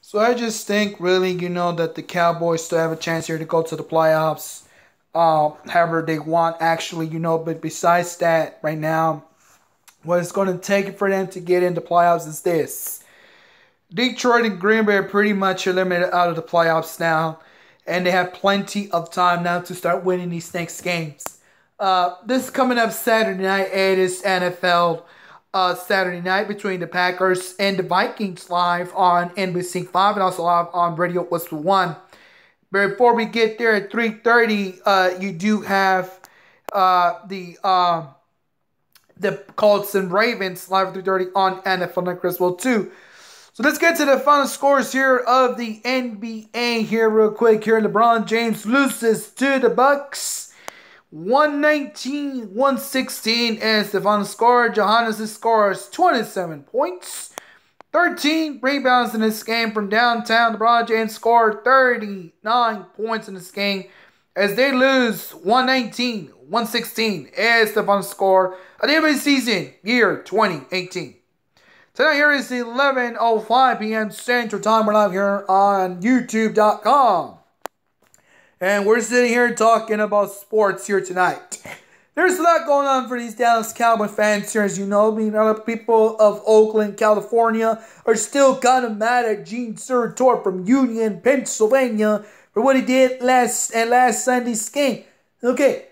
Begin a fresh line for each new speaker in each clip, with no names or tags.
So I just think really, that the Cowboys still have a chance here to go to the playoffs. However they want actually, but besides that, right now, what it's going to take for them to get into playoffs is this. Detroit and Green Bay are pretty much eliminated out of the playoffs now. And they have plenty of time now to start winning these next games. This coming up Saturday night, it is NFL Saturday night between the Packers and the Vikings live on NBC5 and also live on Radio Whistle 1. But before we get there at 3:30, you do have the Colts and Ravens live at 3:30 on NFL Network as well too. So let's get to the final scores here of the NBA here real quick. Here, LeBron James loses to the Bucks. 119-116 is the final score. Giannis scores 27 points. 13 rebounds in this game from downtown. LeBron James scored 39 points in this game as they lose 119-116 is the final score of the NBA season year 2018. Tonight here is 11:05 p.m. Central Time. We're live here on YouTube.com. And we're sitting here talking about sports here tonight. There's a lot going on for these Dallas Cowboy fans here, as you know. A lot of people of Oakland, California are still kind of mad at Gene Steratore from Union, Pennsylvania for what he did last Sunday's game. Okay,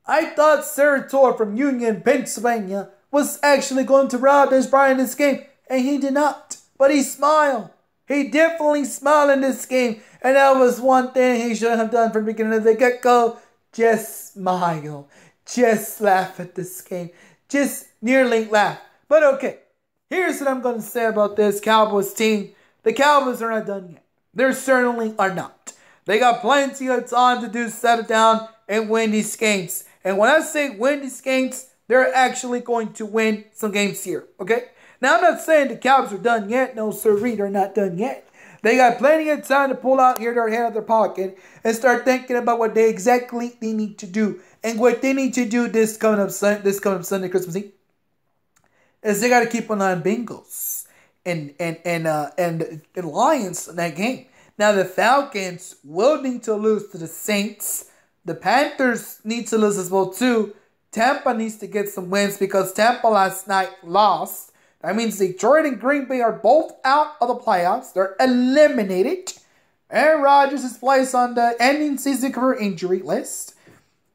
I thought Steratore from Union, Pennsylvania was actually going to rob Dez Bryant in this game, and he did not. But he smiled. He definitely smiled in this game, and that was one thing he should have done from the beginning of the get-go. Just smile. Just laugh at this game. Just nearly laugh. But okay, here's what I'm going to say about this Cowboys team. The Cowboys are not done yet. They certainly are not. They got plenty of time to settle down and win these games. And when I say win these games, they're actually going to win some games here, okay? Now, I'm not saying the Cowboys are done yet. No, sirree, they're not done yet. They got plenty of time to pull out here their hand out of their pocket and start thinking about what they need to do. And what they need to do this coming up Sunday, Christmas Eve, is they got to keep an eye on Bengals and Lions in that game. Now, the Falcons will need to lose to the Saints. The Panthers need to lose as well, too. Tampa needs to get some wins because Tampa last night lost. That means Detroit and Green Bay are both out of the playoffs. They're eliminated. Aaron Rodgers is placed on the ending season career injury list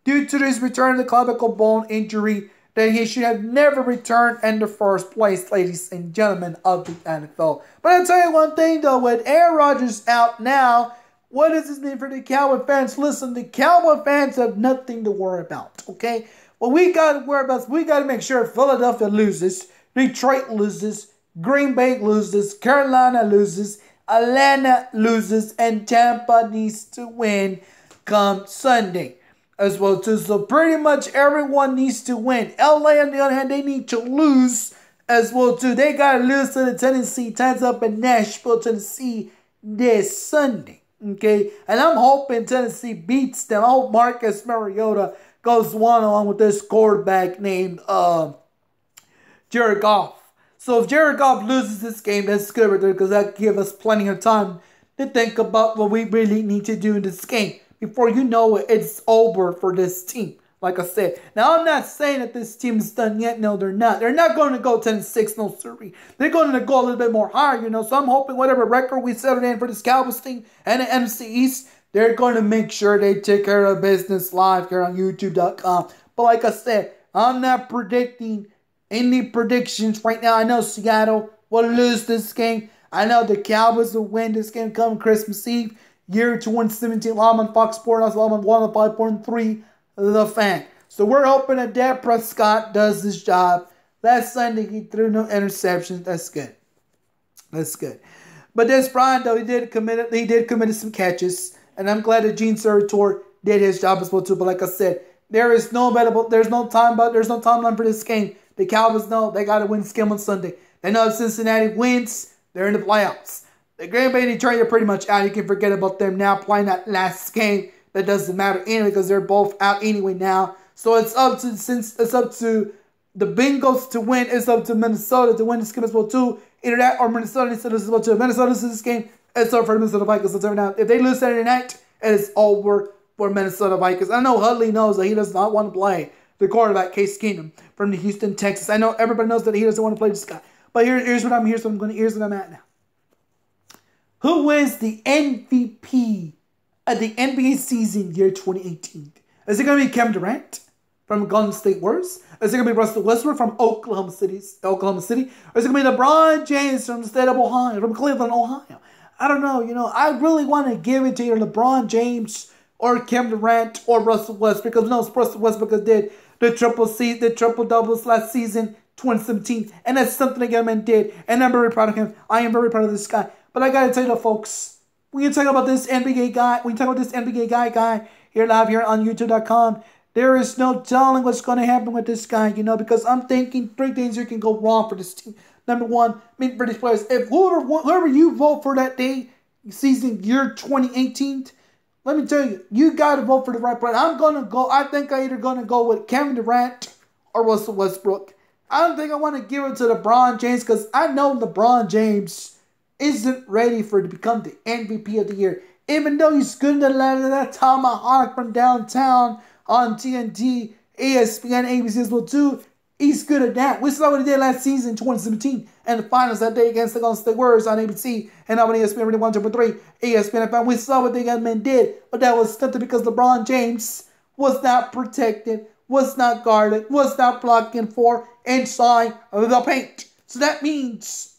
due to his return to clavicle bone injury that he should have never returned in the first place, ladies and gentlemen of the NFL. But I'll tell you one thing though, with Aaron Rodgers out now, what does this mean for the Cowboy fans? Listen, the Cowboy fans have nothing to worry about, okay? What we got to worry about is we got to make sure Philadelphia loses, Detroit loses, Green Bay loses, Carolina loses, Atlanta loses, and Tampa needs to win come Sunday as well too. So pretty much everyone needs to win. LA on the other hand, they need to lose as well too. They got to lose to the Tennessee Titans up in Nashville, Tennessee this Sunday. Okay, and I'm hoping Tennessee beats them. I hope Marcus Mariota goes one-on-one with this quarterback named Jared Goff. So if Jared Goff loses this game, that's good right there because that gives us plenty of time to think about what we really need to do in this game before you know it, it's over for this team. Like I said, now I'm not saying that this team is done yet. No, they're not. They're not going to go 10-6, no siree. They're going to go a little bit more higher, So I'm hoping whatever record we settle in for this Cowboys team and the NFC East, they're going to make sure they take care of business live here on YouTube.com. But like I said, I'm not predicting any predictions right now. I know Seattle will lose this game. I know the Cowboys will win this game come Christmas Eve, year 2017. I'm on Fox Sports, also I'm on 105.3, The Fan. So we're hoping that Dak Prescott does this job. Last Sunday, he threw no interceptions. That's good. That's good. But Dez Bryant, though, he did commit some catches. And I'm glad that Gene Steratore did his job as well too. But like I said, there's no timeline for this game. The Cowboys know they got to win this game on Sunday. They know if Cincinnati wins, they're in the playoffs. The Green Bay and Detroit are pretty much out. You can forget about them now playing that last game. That doesn't matter anyway because they're both out anyway now. So it's up to the Bengals to win. It's up to Minnesota to win this game as well too. Either that or Minnesota needs to lose to Minnesota loses this game. It's over for the Minnesota Vikings. It's over now. If they lose Saturday night, it is over for Minnesota Vikings. I know Hudley knows that he does not want to play the quarterback, Case Keenum, from the Houston Texans. I know everybody knows that he doesn't want to play this guy. But here's what I'm at now. Who wins the MVP of the NBA season year 2018? Is it going to be Kevin Durant from Golden State Warriors? Is it going to be Russell Westbrook from Oklahoma City? Or is it going to be LeBron James from the state of Ohio, from Cleveland, Ohio? I don't know. I really want to give it to either LeBron James or Kevin Durant or Russell Westbrook, because Russell Westbrook did the triple doubles last season, 2017, and that's something that man did, and I'm very proud of him. I am very proud of this guy. But I gotta tell you, folks, when you talk about this NBA guy, here live here on YouTube.com, there is no telling what's going to happen with this guy, because I'm thinking 3 things here can go wrong for this team. Number one, for these players, if whoever you vote for that day, season year 2018, let me tell you, you got to vote for the right player. I think I'm either going to go with Kevin Durant or Russell Westbrook. I don't think I want to give it to LeBron James, because I know LeBron James isn't ready to become the MVP of the year. Even though he's good in the land of that tomahawk from downtown on TNT, ESPN, ABC as well too, he's good at that. We saw what he did last season, 2017, and the finals that day against the Golden State Warriors on ABC and on ESPN 1.3, ESPN FM. We saw what the young man did, but that was simply because LeBron James was not protected, was not guarded, was not blocking for inside of the paint. So that means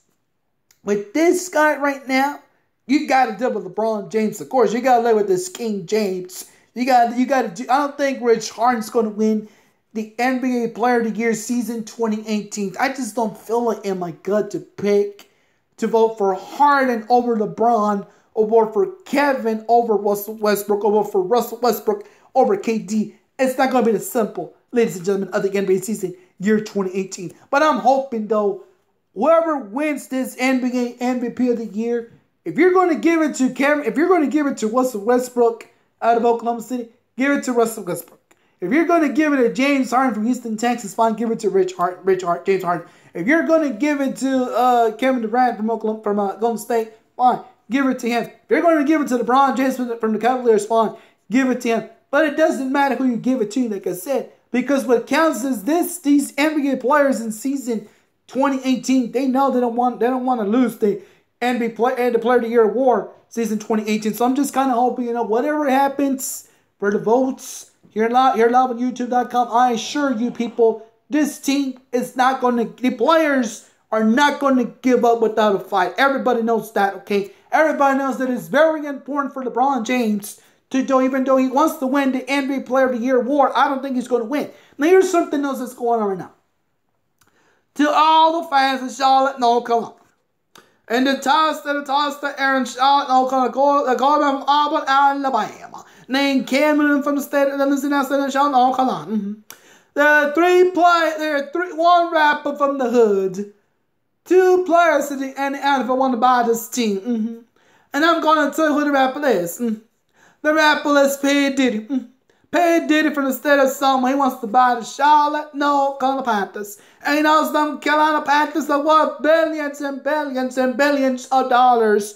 with this guy right now, you got to deal with LeBron James. Of course, you got to live with this King James. You got to do. I don't think Rich Harden's going to win the NBA Player of the Year season 2018. I just don't feel it in my gut to vote for Harden over LeBron, or vote for Kevin over Russell Westbrook, or vote for Russell Westbrook over KD. It's not going to be the simple, ladies and gentlemen, of the NBA season year 2018. But I'm hoping, though, whoever wins this NBA MVP of the year, if you're going to give it to Kevin, if you're going to give it to Russell Westbrook out of Oklahoma City, give it to Russell Westbrook. If you're going to give it to James Harden from Houston, Texas, fine, give it to James Harden. If you're going to give it to Kevin Durant from Golden State, fine, give it to him. If you're going to give it to LeBron James from the Cavaliers, fine, give it to him. But it doesn't matter who you give it to, like I said, because what counts is these NBA players in season 2018, they know they don't want to lose the NBA Player of the Year award season 2018. So I'm just kind of hoping, whatever happens for the votes here live on YouTube.com, I assure you people, this team is not going to, the players are not going to give up without a fight. Everybody knows that, okay? Everybody knows that it's very important for LeBron James to do, even though he wants to win the NBA Player of the Year award, I don't think he's going to win. Now, here's something else that's going on right now. To all the fans in Charlotte, North Carolina, and the toss to Aaron Charlotte, North Carolina, quarterback from Auburn, Alabama, named Cameron from the state of Charlotte, North Carolina. There are one rapper from the hood, 2 players in the NFL want to buy this team. And I'm going to tell you who the rapper is. The rapper is P. Diddy. P. Diddy from the state of Summer. He wants to buy the Charlotte, North Carolina Panthers. And he knows them Carolina Panthers are worth billions and billions and billions of dollars.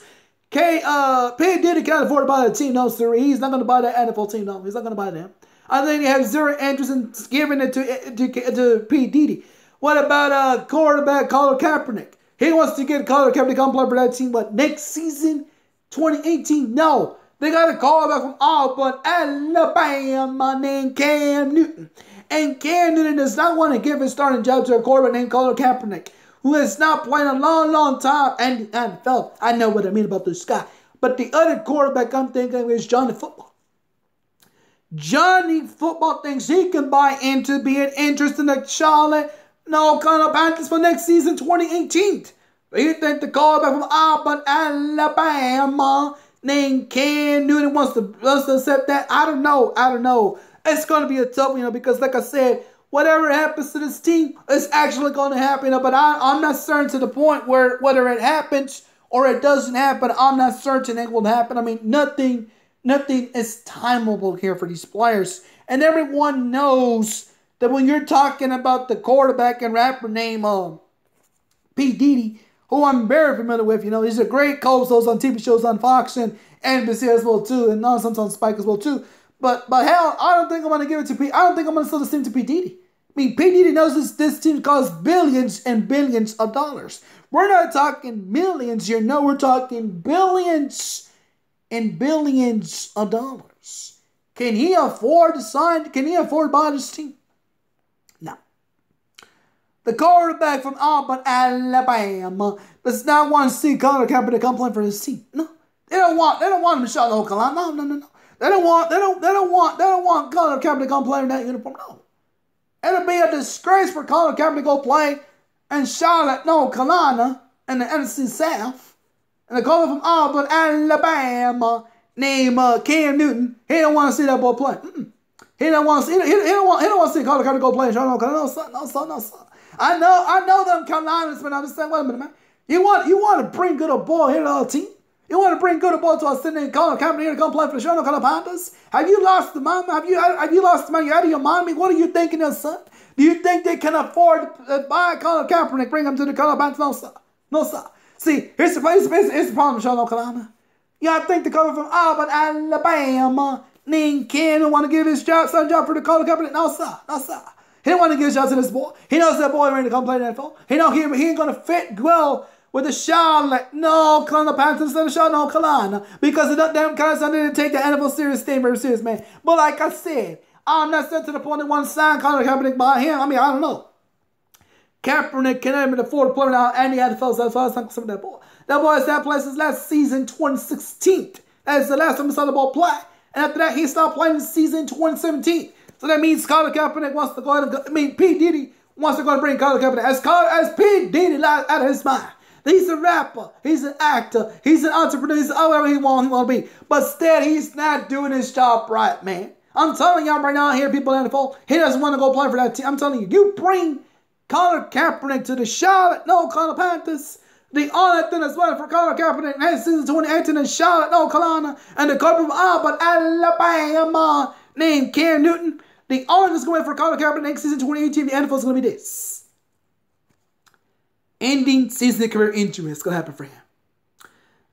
P. Diddy can't afford to buy the team, no, sir. He's not going to buy that NFL team, no. He's not going to buy them. I think he has zero interest in giving it to P. Diddy. What about quarterback Colin Kaepernick? He wants to get Colin Kaepernick to come play for that team, but next season, 2018, no. They got a quarterback from Auburn, Alabama, named Cam Newton. And Cam Newton does not want to give his starting job to a quarterback named Colin Kaepernick, who has not played a long, long time. And I know what I mean about this guy. But the other quarterback I'm thinking is Johnny Football. Johnny Football thinks he can buy into being interested in the Charlotte, North Carolina Panthers for next season, 2018. Do you think the quarterback from Auburn, Alabama, named Cam Newton wants to accept that? I don't know. It's going to be a tough one, because like I said, whatever happens to this team is actually going to happen. But I'm not certain to the point where whether it happens or it doesn't happen, I'm not certain it will happen. I mean, nothing is timeable here for these players. And everyone knows that when you're talking about the quarterback and rapper named P. Diddy, who I'm very familiar with. You know, he's a great co-host on TV shows on Fox and NBC as well too, and nonsense on Spike as well too. But hell, I don't think I'm gonna give it to P. I don't think I'm gonna sell this team to P. Diddy. I mean, P. Diddy knows this team costs billions and billions of dollars. We're not talking millions here. No, we're talking billions and billions of dollars. Can he afford to sign? Can he afford to buy this team? No. The quarterback from Auburn, Alabama, does not want to see Colin Kaepernick come playing for his team. No, they don't want him to shout North Carolina. No. They don't want Colin Kaepernick to come play in that uniform. No. It'll be a disgrace for Colin Kaepernick to go play in Charlotte, North Carolina, in the NFC South. And the caller from Auburn, Alabama, named Cam Newton, he don't want to see that boy play. He don't want to see. He don't want to see Colin Kaepernick go play in Charlotte, North Carolina. No, son. I know them Carolinas, but I'm just saying, wait a minute, man. You want to bring good old boy here to our team? You want to bring good old boy to us sitting in Colin Kaepernick here to come play for the Charlotte Panthers? Have you lost the mind? Have you lost the mind? You out of your mind? I mean, what are you thinking, your son? Do you think they can afford to buy Colin Kaepernick, bring him to the Colorado Panthers? No, sir. No, sir. See, here's the problem with Charlotte, North Carolina. Y'all think the color from Auburn, Alabama, named Ken, who want to give his job for the Colin Kaepernick? No, sir. No, sir. He don't want to give his job to this boy. He knows that boy ready to come play in the NFL. He ain't going to fit well with the Charlotte, no, Carolina Panthers instead of Charlotte, North Carolina. Because of that damn kind of didn't take the NFL serious thing very serious, man. But like I said, I'm not set to the point that want to sign Colin Kaepernick by him. I mean, I don't know. Kaepernick can't even afford to play now, and he had to fall. So that's why I was talking to that boy. That boy has that play since last season, 2016. That's the last time we saw the ball play. And after that, he stopped playing the season 2017. So that means Colin Kaepernick wants to go ahead and go. I mean, P. Diddy wants to go and bring Colin Kaepernick as P. Diddy out of his mind. He's a rapper. He's an actor. He's an entrepreneur. He's whatever he want to be. But still, he's not doing his job right, man. I'm telling y'all right now, here, people in the NFL, he doesn't want to go play for that team. I'm telling you, you bring Colin Kaepernick to the Charlotte, North Carolina Panthers. The only thing that's running for Colin Kaepernick next season 2018 in Charlotte, North Carolina, and the coach from Auburn, Alabama, named Cam Newton. The only thing that's going for Colin Kaepernick next season 2018, the NFL is going to be this. Ending season career injury is going to happen for him.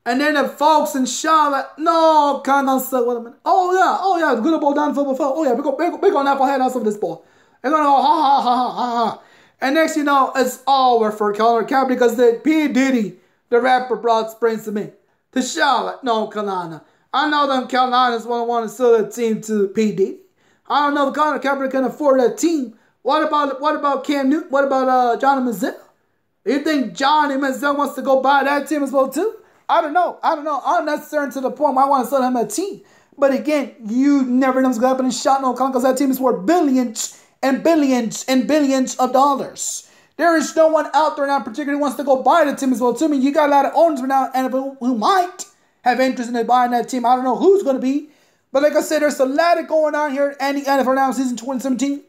And then the folks in Charlotte, no, kind of stuck with him. Oh yeah, good ball down for before. Oh yeah, we're going to head on some of this ball. They're going to go ha. And next you know, it's over for Colin Kaepernick because the P. Diddy, the rapper, brings him in to Charlotte, North Carolina. I know them Carolinas want to sell that team to P. Diddy. I don't know if Colin Kaepernick can afford that team. What about Cam Newton? What about Johnny Manziel? You think Johnny Manziel wants to go buy that team as well too? I don't know. I'm not certain to the point where I want to sell him a team. But again, you never know what's going to happen in Charlotte, North Carolina, because that team is worth billions and billions and billions of dollars. There is no one out there now particularly wants to go buy the team as well too. I mean, you got a lot of owners now and who might have interest in buying that team. I don't know who's going to be. But like I said, there's a lot going on here in the NFL now season 2017.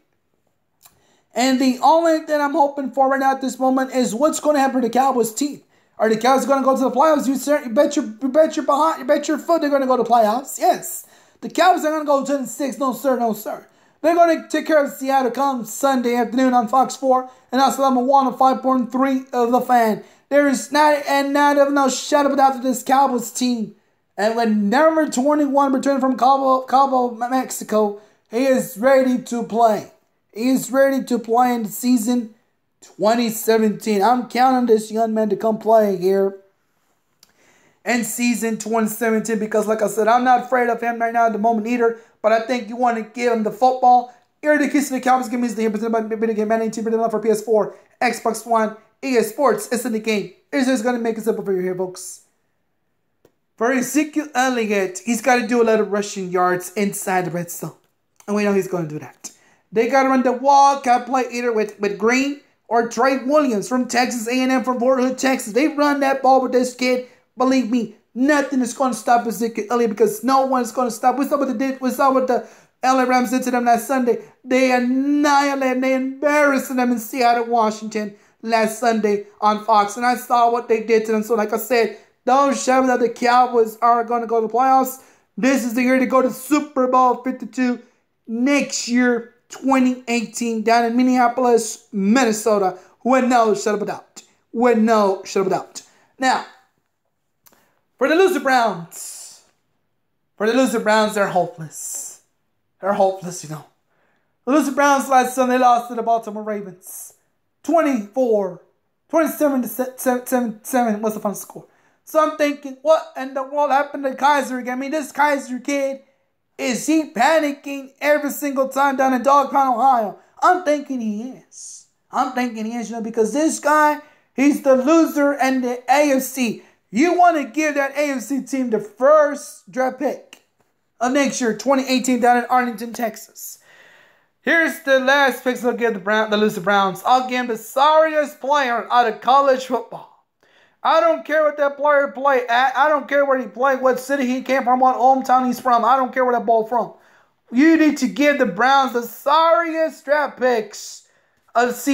And the only thing I'm hoping for right now at this moment is what's going to happen to the Cowboys team. Are the Cowboys going to go to the playoffs? You bet your foot they're going to go to the playoffs. Yes. The Cowboys are going to go to the 6. No, sir. They're going to take care of Seattle come Sunday afternoon on Fox 4. And also I'm a 105.3 of the Fan. There is not even no shadow after this Cowboys team. And when number 21 returned from Cabo, Mexico, he is ready to play. He is ready to play in the season 2017. I'm counting this young man to come play here in season 2017 because, like I said, I'm not afraid of him right now at the moment either. But I think you want to give him the football. Here the kiss of the Cowboys game is the presented by video game managing team for PS4, Xbox One, EA Sports. It's in the game. It's just going to make it simple for you here, folks. For Ezekiel Elliott, he's got to do a lot of rushing yards inside the red zone. And we know he's going to do that. They got to run the walkout play either with Green or Trey Williams from Texas A&M from Fort Hood, Texas. They run that ball with this kid. Believe me, nothing is going to stop Ezekiel Elliott because no one's going to stop. We saw what the LA Rams did to them last Sunday. They annihilated, they embarrassed them in Seattle, Washington last Sunday on Fox. And I saw what they did to them. So like I said, don't show that the Cowboys are going to go to the playoffs. This is the year to go to Super Bowl 52 next year, 2018, down in Minneapolis, Minnesota. With no shadow of a doubt. Now, for the loser Browns. They're hopeless. They're hopeless, you know. The loser Browns last Sunday lost to the Baltimore Ravens. 27 to 7 was the final score. So I'm thinking, what in the world happened to Kaiser again? I mean, this Kaiser kid, is he panicking every single time down in Dogtown, Ohio? I'm thinking he is. You know, because this guy, he's the loser in the AFC. You want to give that AFC team the first draft pick of next year, 2018, down in Arlington, Texas. Here's the last picks I'll give the loser Browns. I'll give him the sorriest player out of college football. I don't care what that player played at. I don't care where he played, what city he came from, what hometown he's from. I don't care where that ball from. You need to give the Browns the sorriest draft picks of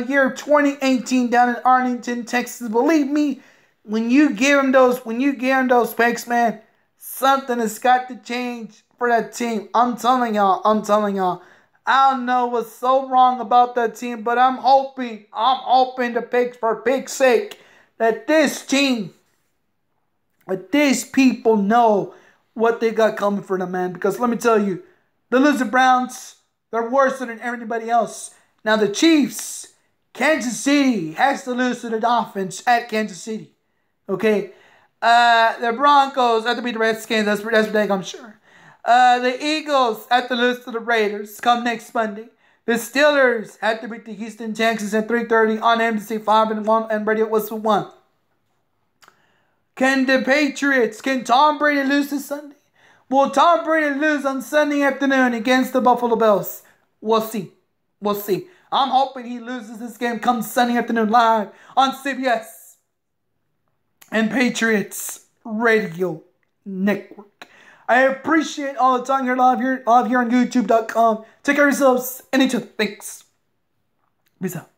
year 2018 down in Arlington, Texas. Believe me, when you give them those picks, man, something has got to change for that team. I'm telling y'all. I don't know what's so wrong about that team, but I'm hoping to pick for pig's sake that this team, that these people know what they got coming for them, man. Because let me tell you, the loser Browns, they're worse than everybody else. Now the Chiefs, Kansas City has to lose to the Dolphins at Kansas City. Okay? The Broncos have to beat the Redskins, that's for dang I'm sure. The Eagles have to lose to the Raiders come next Monday. The Steelers had to beat the Houston Texans at 3:30 on NBC 5 and 1 and Radio was 1. Can Tom Brady lose this Sunday? Will Tom Brady lose on Sunday afternoon against the Buffalo Bills? We'll see. I'm hoping he loses this game come Sunday afternoon live on CBS and Patriots Radio Network. I appreciate all the time you're live here on YouTube.com. Take care of yourselves and each other. Thanks. Peace out.